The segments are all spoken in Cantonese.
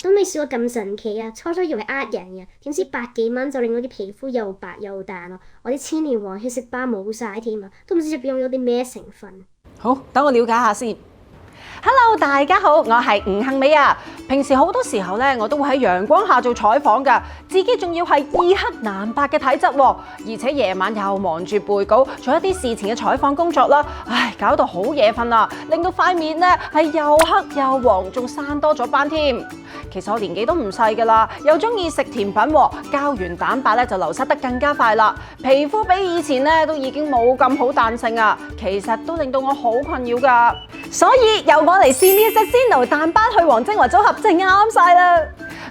都未試過咁神奇啊！初初以為呃人嘅，點知100幾蚊就令我啲皮膚又白又彈啊！我啲千年黃血色斑冇晒添啊，都唔知入邊用咗啲咩成分。好，等我了解下先。Hello， 大家好，我係吳杏美啊。平時好多時候咧，我都會喺陽光下做採訪㗎，自己仲要係易黑難白嘅體質喎，而且夜晚又忙住背稿，做一啲事前嘅採訪工作啦，搞到好夜瞓啊，令到塊面咧係又黑又黃，仲生多咗斑添。其實我年紀都唔細㗎啦，又中意食甜品喎，膠原蛋白咧就流失得更加快啦，皮膚比以前咧都已經冇咁好彈性啊，其實都令到我好困擾㗎。所以由我嚟試呢一隻 Sino 淡斑去黃精華組合就啱晒啦！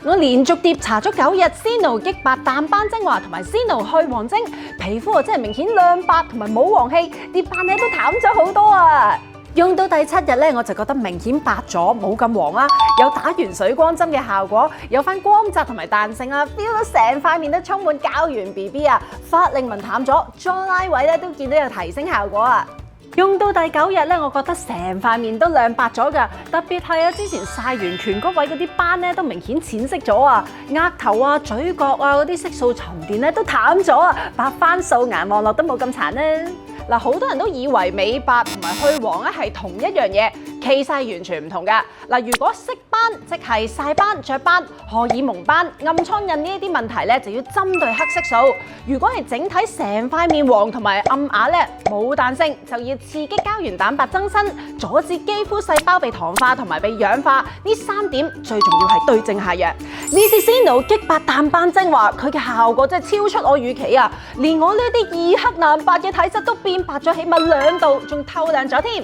我連續疊搽咗9日 Sino 激白淡斑精華同埋 Sino 去黃精，皮膚真係明顯亮白同埋冇黃氣，啲斑咧都淡咗好多啊！用到第7日咧，我就覺得明顯白咗，冇咁黃啦，有打完水光針嘅效果，有翻光澤同埋彈性啊 ，feel 到成塊面都充滿膠原 BB 啊，法令紋淡咗 ，jawline 位咧都見到有提升效果啊！用到第9日咧，我覺得成塊面都亮白咗㗎，特別係之前曬完顴嗰位嗰啲斑咧都明顯淺色咗啊，額頭啊、嘴角啊嗰啲色素沉澱咧都淡咗啊，白番素顏望落都冇咁殘啦。嗱，好多人都以為美白同埋去黃咧係同一樣嘢，其實係完全唔同㗎。嗱，如果色斑即係曬斑、雀斑、荷爾蒙斑、暗瘡印呢一啲問題咧，就要針對黑色素。如果係整體成塊面黃同埋暗啞咧冇彈性，就要刺激膠原蛋白增生，阻止肌膚細胞被糖化同埋被氧化。呢3點最重要係對症下藥。呢支 Sino 激白淡斑精華，佢嘅效果真係超出我預期啊！連我呢啲易黑難白嘅體質都變白咗起碼2度，仲透亮咗添。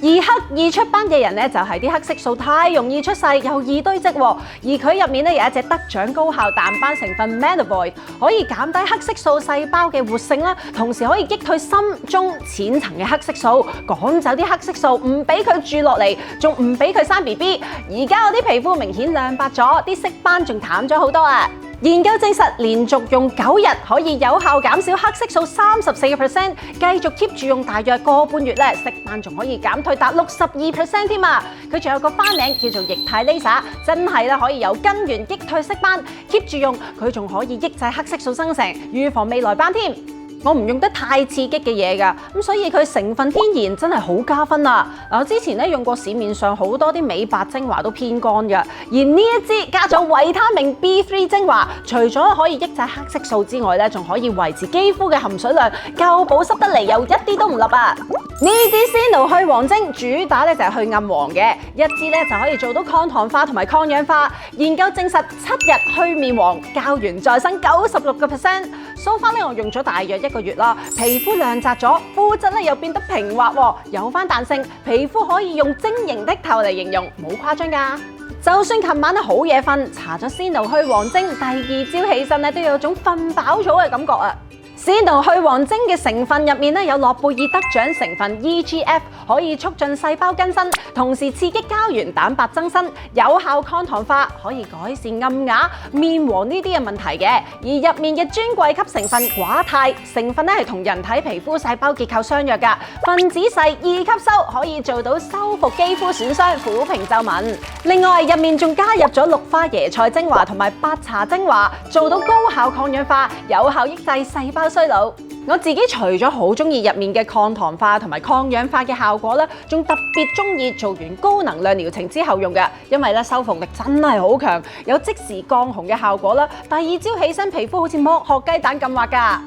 易黑易出斑嘅人咧，就係啲黑色素太容易出世又易堆積喎，而佢入面咧有一隻得獎高效淡斑成分 Metaboid， 可以減低黑色素細胞嘅活性啦，同時可以擊退深、中、淺層嘅黑色素，趕走啲黑色素，唔俾佢住落嚟，仲唔俾佢生 BB。而家我啲皮膚明顯亮白咗，啲色斑仲淡咗好多啊！研究證實，連續用9日可以有效減少黑色素34%，繼續 keep 住用大約個半月咧，色斑仲可以減退達62%添啊！佢仲有個花名叫做液態 Laser， 真係咧可以由根源擊退色斑 ，keep 住用佢仲可以抑制黑色素生成，預防未來斑添。我唔用得太刺激嘅嘢㗎，咁所以佢成分天然真係好加分啊！我之前咧用過市面上好多啲美白精華都偏乾嘅，而呢一支加咗維他命 B3 精華，除咗可以抑制黑色素之外咧，仲可以維持肌膚嘅含水量，夠保濕得嚟又一啲都唔笠啊！呢支 Sino 去黃精主打咧就係去暗黃嘅，一支咧就可以做到抗糖化同埋抗氧化。研究證實7日去面黃，膠原再生96%。So far 咧我用咗大約1個月啦，皮膚亮澤咗，膚質咧又變得平滑喎，有翻彈性，皮膚可以用晶瑩剔透嚟形容，冇誇張㗎。就算琴晚好夜瞓，搽咗 Sino 去黃精，第2朝起身咧都有種瞓飽咗嘅感覺啊！Sino 去黃精嘅成分入面咧有諾貝爾得獎成分 EGF， 可以促進細胞更新，同時刺激膠原蛋白增生，有效抗糖化，可以改善暗啞、面黃呢啲嘅問題嘅。而入面嘅尊貴級成分寡肽成分咧係同人體皮膚細胞結構相若㗎，分子細易吸收，可以做到修復肌膚損傷、撫平皺紋。另外入面仲加入咗綠花椰菜精華同埋白茶精華，做到高效抗氧化，有效抑制細胞衰老。我自己除咗好中意入面嘅抗糖化同埋抗氧化嘅效果咧，仲特別中意做完高能量療程之後用嘅，因為咧修復力真係好強，有即時降紅嘅效果啦。第2朝起身皮膚好似剝殼雞蛋咁滑㗎。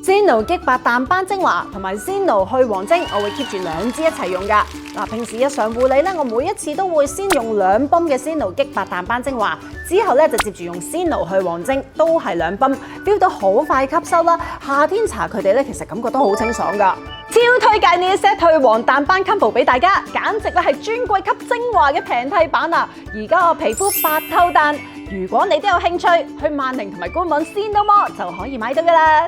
Sino 激白淡斑精華同埋 Sino 去黃精，我會 keep 住2支一齊用㗎。平時日常護理咧，我每一次都會先用2泵嘅 Sino 激白淡斑精華，之後咧就接住用 Sino 去黃精，都係2泵，feel 到好快吸收啦。夏天搽佢哋咧，其實感覺都好清爽㗎。超推介呢一 set 去黃淡斑 combo 俾大家，簡直咧係尊貴級精華嘅平替版啊！而家我皮膚白透彈，如果你都有興趣，去萬寧同埋官網 Sino More 就可以買到㗎啦。